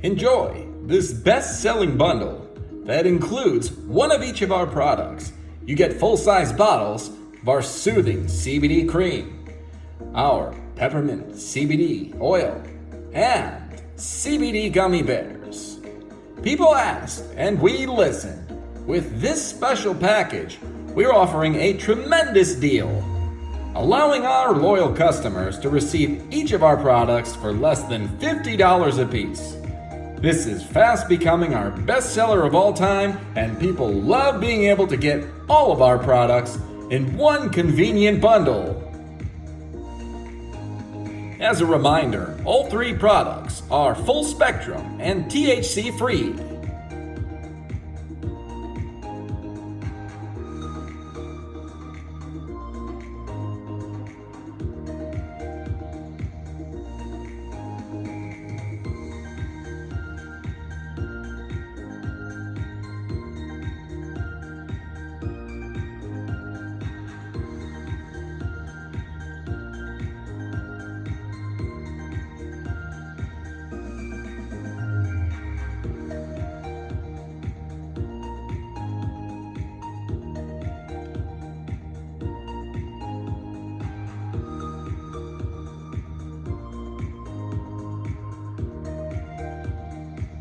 Enjoy this best-selling bundle that includes one of each of our products. You get full-size bottles of our soothing CBD cream, our peppermint CBD oil, and CBD gummy bears. People asked and we listened. With this special package, we're offering a tremendous deal, allowing our loyal customers to receive each of our products for less than $50 a piece. This is fast becoming our best seller of all time, and people love being able to get all of our products in one convenient bundle. As a reminder, all three products are full spectrum and THC free.